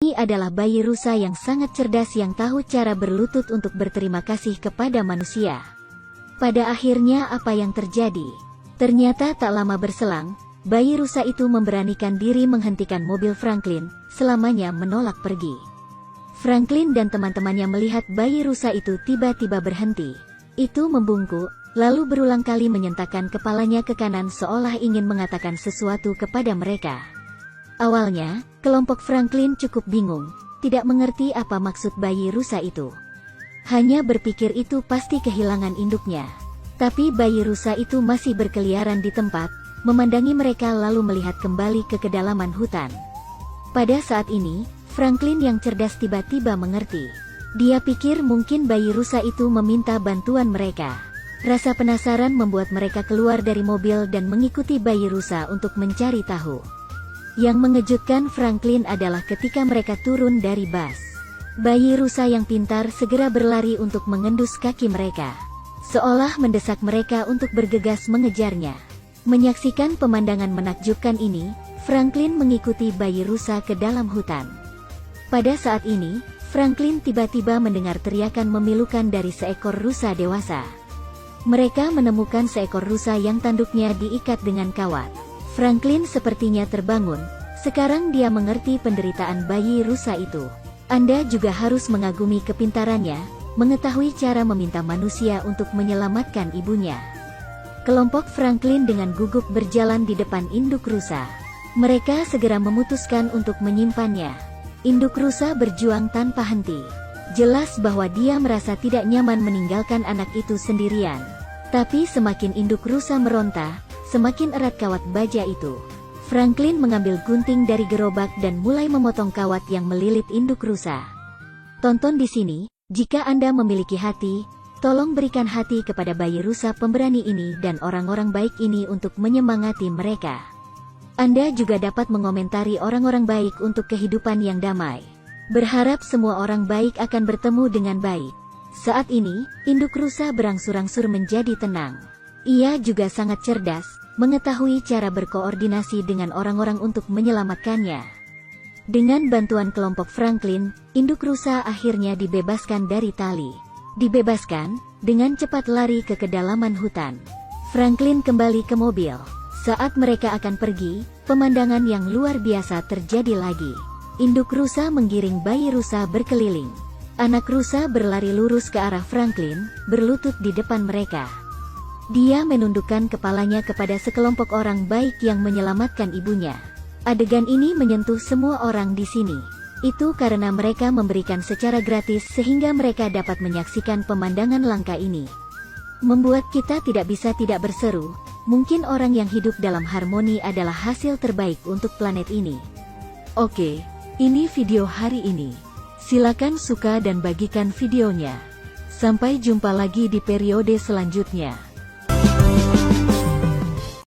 Ini adalah bayi rusa yang sangat cerdas yang tahu cara berlutut untuk berterima kasih kepada manusia. Pada akhirnya apa yang terjadi? Ternyata tak lama berselang, bayi rusa itu memberanikan diri menghentikan mobil Franklin, selamanya menolak pergi. Franklin dan teman-temannya melihat bayi rusa itu tiba-tiba berhenti. Itu membungkuk, lalu berulang kali menyentakkan kepalanya ke kanan seolah ingin mengatakan sesuatu kepada mereka. Awalnya, kelompok Franklin cukup bingung, tidak mengerti apa maksud bayi rusa itu. Hanya berpikir itu pasti kehilangan induknya. Tapi bayi rusa itu masih berkeliaran di tempat, memandangi mereka lalu melihat kembali ke kedalaman hutan. Pada saat ini, Franklin yang cerdas tiba-tiba mengerti. Dia pikir mungkin bayi rusa itu meminta bantuan mereka. Rasa penasaran membuat mereka keluar dari mobil dan mengikuti bayi rusa untuk mencari tahu. Yang mengejutkan Franklin adalah ketika mereka turun dari bus. Bayi rusa yang pintar segera berlari untuk mengendus kaki mereka, seolah mendesak mereka untuk bergegas mengejarnya. Menyaksikan pemandangan menakjubkan ini, Franklin mengikuti bayi rusa ke dalam hutan. Pada saat ini, Franklin tiba-tiba mendengar teriakan memilukan dari seekor rusa dewasa. Mereka menemukan seekor rusa yang tanduknya diikat dengan kawat. Franklin sepertinya terbangun. Sekarang dia mengerti penderitaan bayi rusa itu. Anda juga harus mengagumi kepintarannya, mengetahui cara meminta manusia untuk menyelamatkan ibunya. Kelompok Franklin dengan gugup berjalan di depan induk rusa. Mereka segera memutuskan untuk menyimpannya. Induk rusa berjuang tanpa henti. Jelas bahwa dia merasa tidak nyaman meninggalkan anak itu sendirian. Tapi semakin induk rusa meronta, semakin erat kawat baja itu. Franklin mengambil gunting dari gerobak dan mulai memotong kawat yang melilit induk rusa. Tonton di sini, jika Anda memiliki hati, tolong berikan hati kepada bayi rusa pemberani ini dan orang-orang baik ini untuk menyemangati mereka. Anda juga dapat mengomentari orang-orang baik untuk kehidupan yang damai. Berharap semua orang baik akan bertemu dengan baik. Saat ini, induk rusa berangsur-angsur menjadi tenang. Ia juga sangat cerdas, mengetahui cara berkoordinasi dengan orang-orang untuk menyelamatkannya. Dengan bantuan kelompok Franklin, induk rusa akhirnya dibebaskan dari tali. Dibebaskan, dengan cepat lari ke kedalaman hutan. Franklin kembali ke mobil. Saat mereka akan pergi, pemandangan yang luar biasa terjadi lagi. Induk rusa menggiring bayi rusa berkeliling. Anak rusa berlari lurus ke arah Franklin, berlutut di depan mereka. Dia menundukkan kepalanya kepada sekelompok orang baik yang menyelamatkan ibunya. Adegan ini menyentuh semua orang di sini. Itu karena mereka memberikan secara gratis sehingga mereka dapat menyaksikan pemandangan langka ini. Membuat kita tidak bisa tidak berseru, mungkin orang yang hidup dalam harmoni adalah hasil terbaik untuk planet ini. Oke, ini video hari ini. Silakan suka dan bagikan videonya. Sampai jumpa lagi di periode selanjutnya.